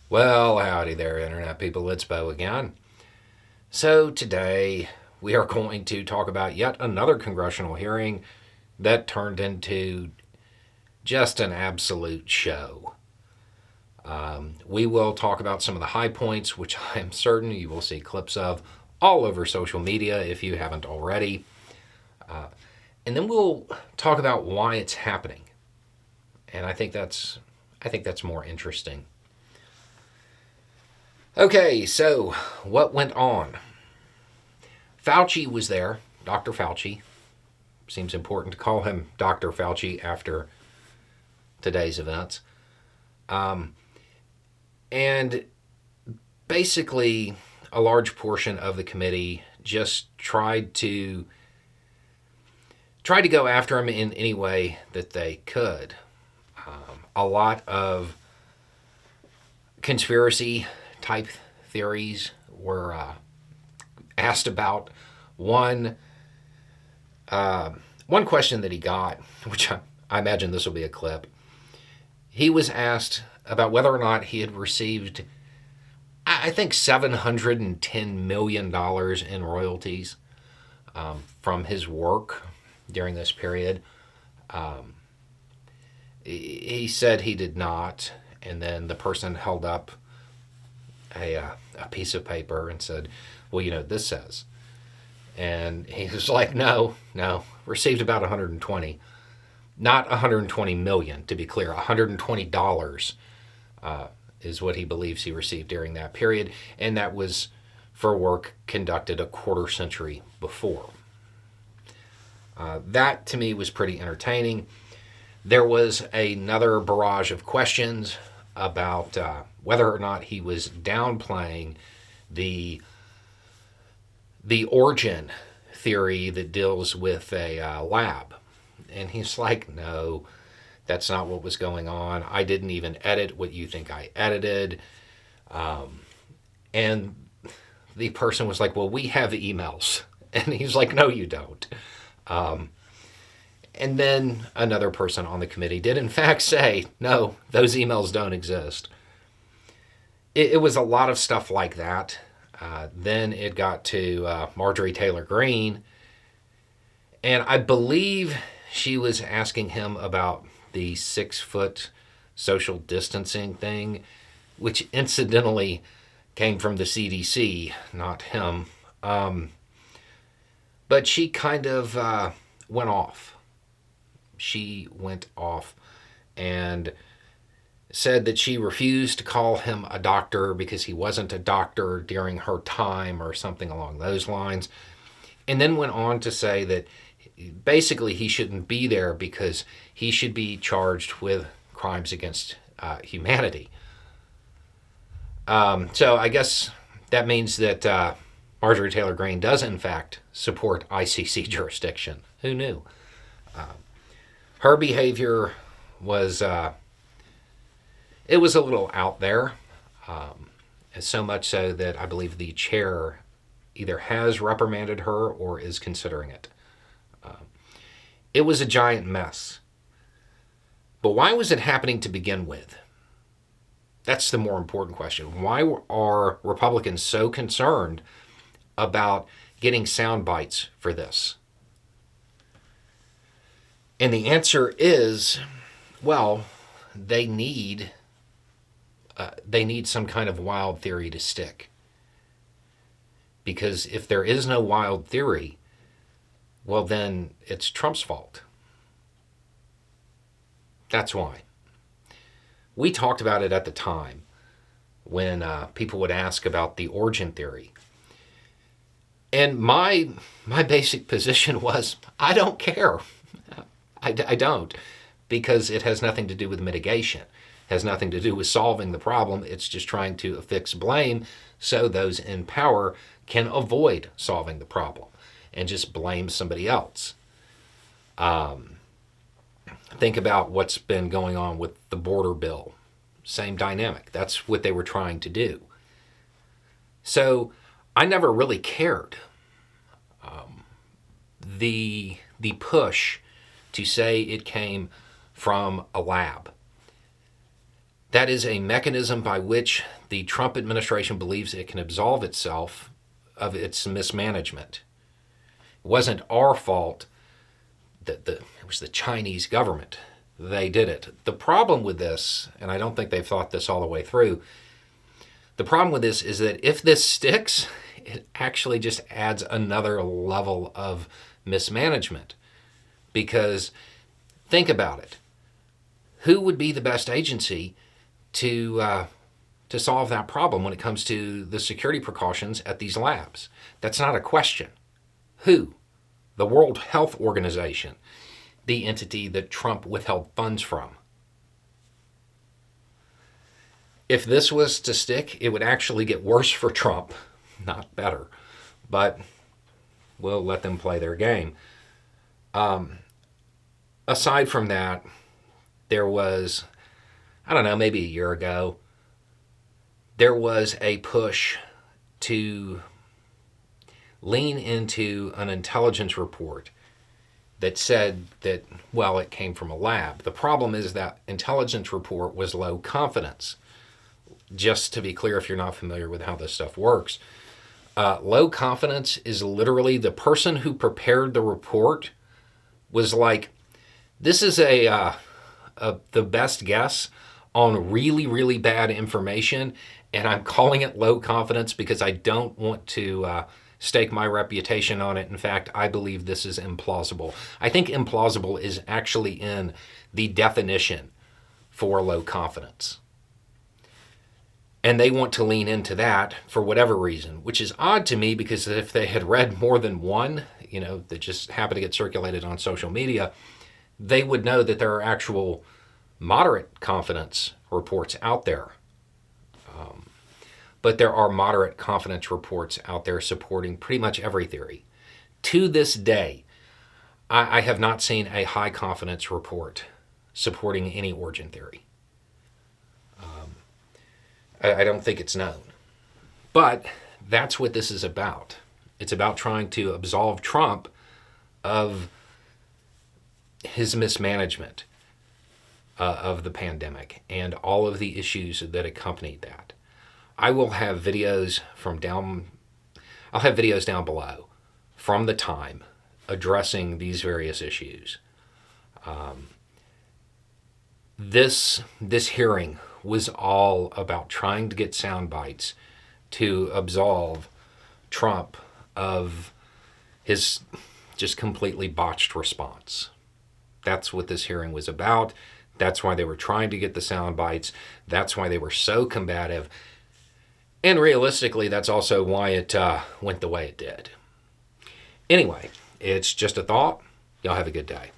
Well, howdy there, Internet people. It's Bo again. So, today we are going to talk about yet another congressional hearing that turned into just an absolute show. We will talk about some of the high points, which I am certain you will see clips of all over social media if you haven't already. And then we'll talk about why it's happening. And I think that's more interesting. Okay, so what went on? Fauci was there, Dr. Fauci. Seems important to call him Dr. Fauci after today's events. And basically, a large portion of the committee just tried to go after him in any way that they could. A lot of conspiracy type theories were asked about. One one question that he got, which I imagine this will be a clip. He was asked about whether or not he had received, I think, $710 million in royalties from his work during this period. He said he did not, and then the person held up a piece of paper and said, well, this says. And he was like, no, received about 120. Not 120 million, to be clear. $120 is what he believes he received during that period, and that was for work conducted a quarter century before. That, to me, was pretty entertaining. There was another barrage of questions about whether or not he was downplaying the origin theory that deals with a lab. And he's like, no, that's not what was going on. I didn't even edit what you think I edited. And the person was like, well, we have emails. And he's like, no, you don't. And then another person on the committee did, in fact, say, no, those emails don't exist. It was a lot of stuff like that. Then it got to Marjorie Taylor Greene. And I believe she was asking him about the 6-foot social distancing thing, which incidentally came from the CDC, not him. But she kind of went off. She went off and said that she refused to call him a doctor because he wasn't a doctor during her time or something along those lines. And then went on to say that basically he shouldn't be there because he should be charged with crimes against humanity. So I guess that means that Marjorie Taylor Greene does in fact support ICC jurisdiction. Who knew? Her behavior was it was a little out there, so much so that I believe the chair either has reprimanded her or is considering it. It was a giant mess. But why was it happening to begin with? That's the more important question. Why are Republicans so concerned about getting sound bites for this? And the answer is, well, they need some kind of wild theory to stick. Because if there is no wild theory, well, then it's Trump's fault. That's why. We talked about it at the time when people would ask about the origin theory. And my basic position was, I don't care. I don't, because it has nothing to do with mitigation. It has nothing to do with solving the problem. It's just trying to affix blame so those in power can avoid solving the problem and just blame somebody else. Think about what's been going on with the border bill. Same dynamic. That's what they were trying to do. So I never really cared. The push to say it came from a lab That is a mechanism by which the Trump administration believes it can absolve itself of its mismanagement. It wasn't our fault that it was the Chinese government. They did it. The problem with this, and I don't think they've thought this all the way through, the problem with this is that if this sticks, it actually just adds another level of mismanagement. Because think about it. Who would be the best agency to solve that problem when it comes to the security precautions at these labs? That's not a question. Who? The World Health Organization, the entity that Trump withheld funds from. If this was to stick, it would actually get worse for Trump, not better. But we'll let them play their game. Aside from that, there was, I don't know, maybe a year ago, there was a push to lean into an intelligence report that said that, well, it came from a lab. The problem is that intelligence report was low confidence. Just to be clear, if you're not familiar with how this stuff works, low confidence is literally the person who prepared the report was like, this is the best guess on really, really bad information, and I'm calling it low confidence because I don't want to stake my reputation on it. In fact, I believe this is implausible. I think implausible is actually in the definition for low confidence. And they want to lean into that for whatever reason, which is odd to me because if they had read more than one, that just happened to get circulated on social media, they would know that there are actual moderate confidence reports out there. But there are moderate confidence reports out there supporting pretty much every theory. To this day, I have not seen a high confidence report supporting any origin theory. I don't think it's known. But that's what this is about. It's about trying to absolve Trump of his mismanagement of the pandemic and all of the issues that accompanied that. I will have videos down below from the time addressing these various issues. This hearing was all about trying to get sound bites to absolve Trump of his just completely botched response. That's what this hearing was about. That's why they were trying to get the sound bites. That's why they were so combative. And realistically, that's also why it went the way it did. Anyway, it's just a thought. Y'all have a good day.